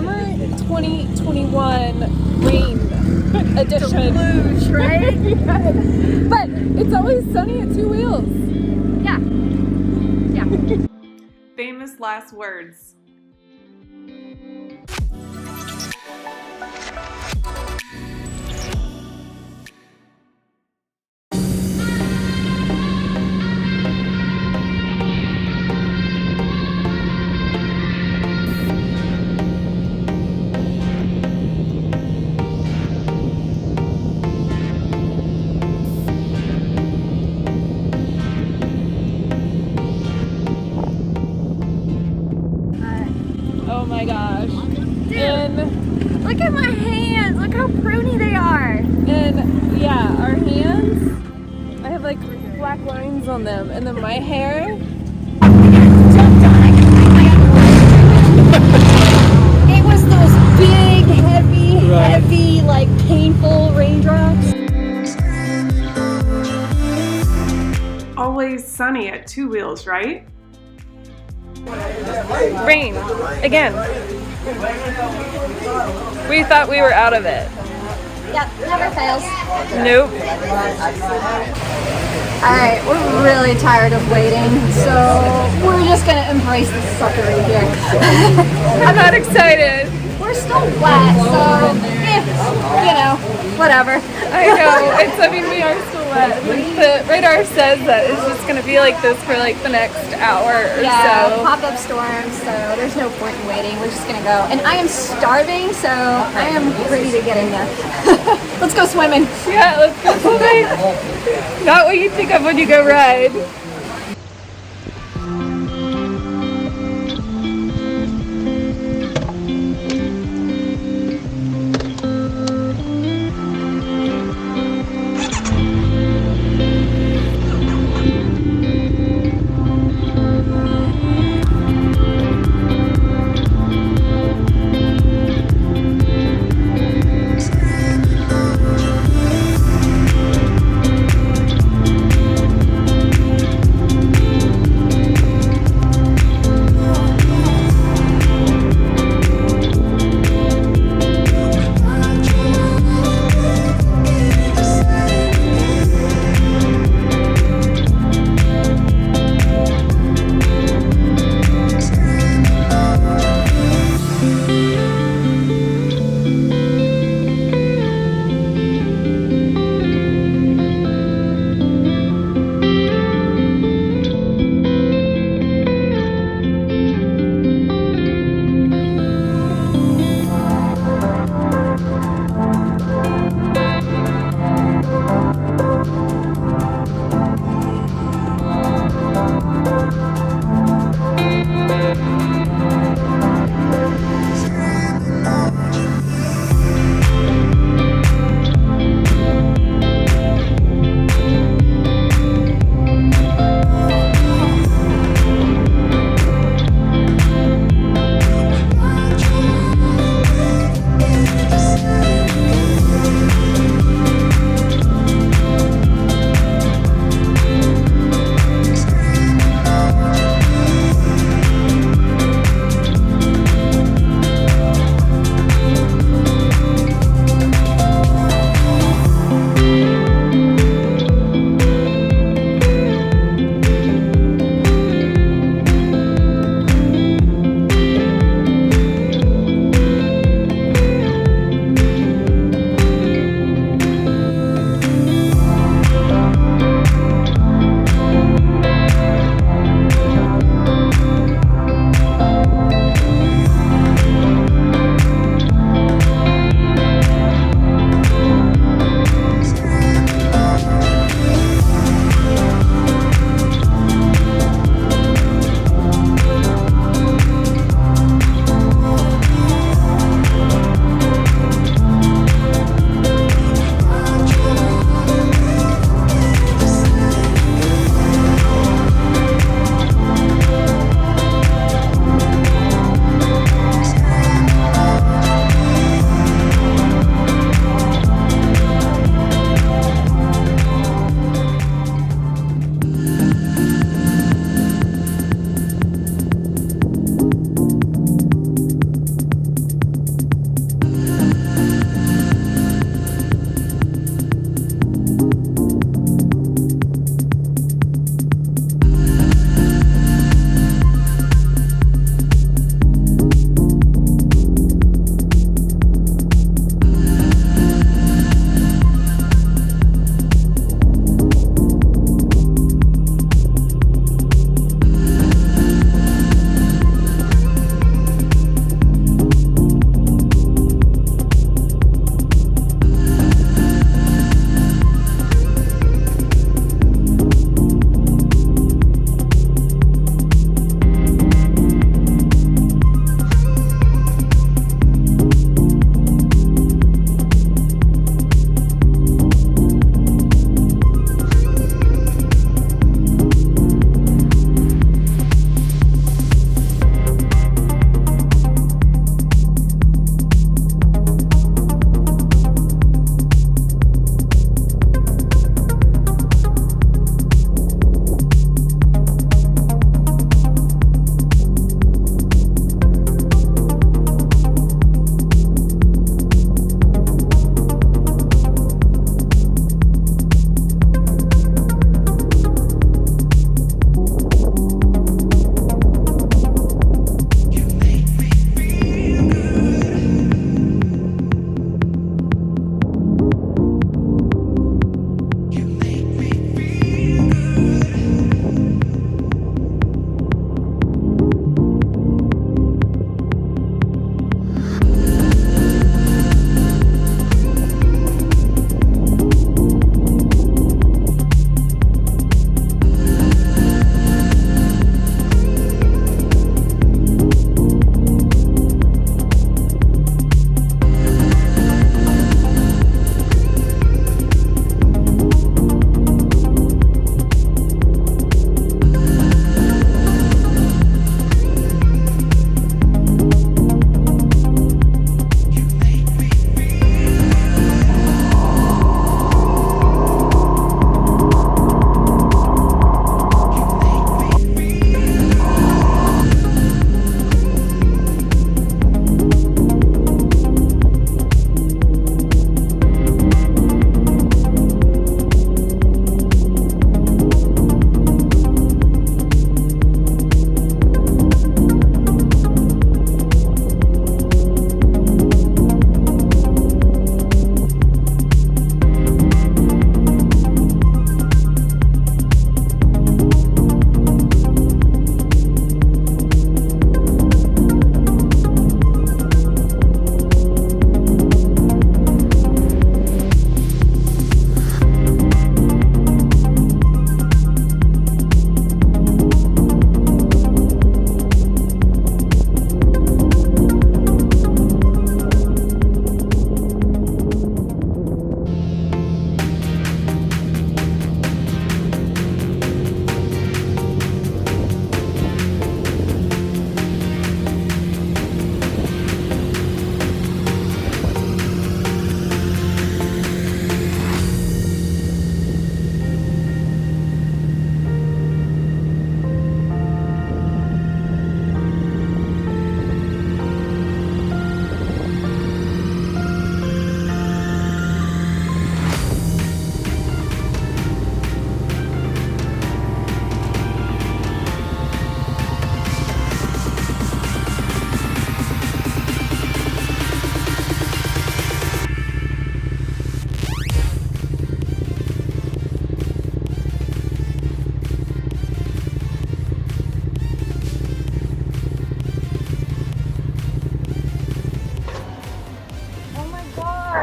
summer 2021 rain edition. Deluge, right? But it's always sunny at Two Wheels. Yeah. Yeah. Famous last words. Oh my gosh. Dude, And look at my hands. Look how pruny they are. yeah, our hands, I have like black lines on them. And then my hair, Jumped on it completely out of the way. It was those big, heavy, like painful raindrops. Always sunny at Two Wheels, right? rain, again. We thought we were out of it. Yep, never fails. Nope. Alright, we're really tired of waiting, so we're just gonna embrace this sucker right here. I'm not excited. We're still wet, so, whatever. I know. We are still wet. The radar says that it's just going to be like this for like the next hour or so. Pop-up storms, so there's no point in waiting. We're just gonna go. And I am starving, so I am ready to get in there. Let's go swimming. Yeah, let's go swimming. Not what you think of when you go ride.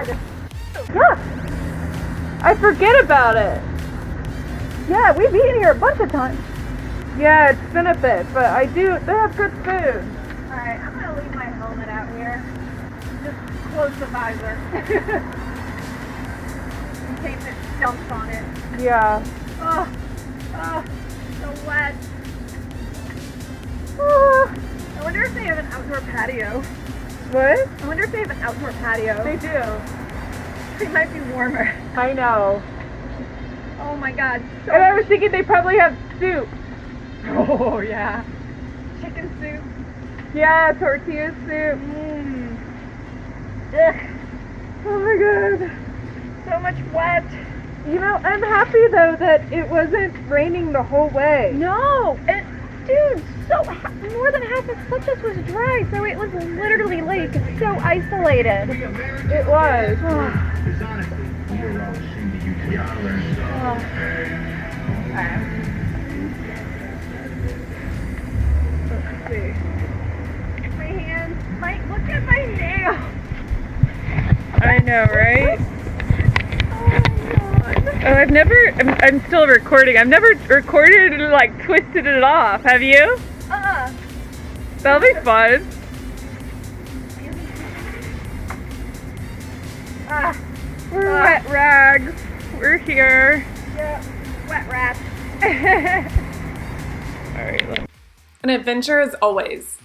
God. Yeah. I forget about it. Yeah, we've eaten here a bunch of times. Yeah, it's been a bit, but they have good food. Alright, I'm gonna leave my helmet out here. Just close the visor. In case it jumps on it. Yeah. Oh, so wet. I wonder if they have an outdoor patio. What? I wonder if they have an outdoor patio. They do. They might be warmer. I know. Oh my god. So And I was thinking they probably have soup. oh yeah. Chicken soup. Yeah, tortilla soup. Ugh. Oh my god. So much wet. You know, I'm happy though that it wasn't raining the whole way. No! And dude, more than half of Putchess was dry, so it was literally like so isolated. It was. Let's see. My hands, look at my nails. I know, right? Oh my god. Oh, I'm still recording. I've never recorded and like twisted it off. Have you? That'll be fun. We're wet rags. We're here. Yeah. Wet rat. All right. An adventure as always.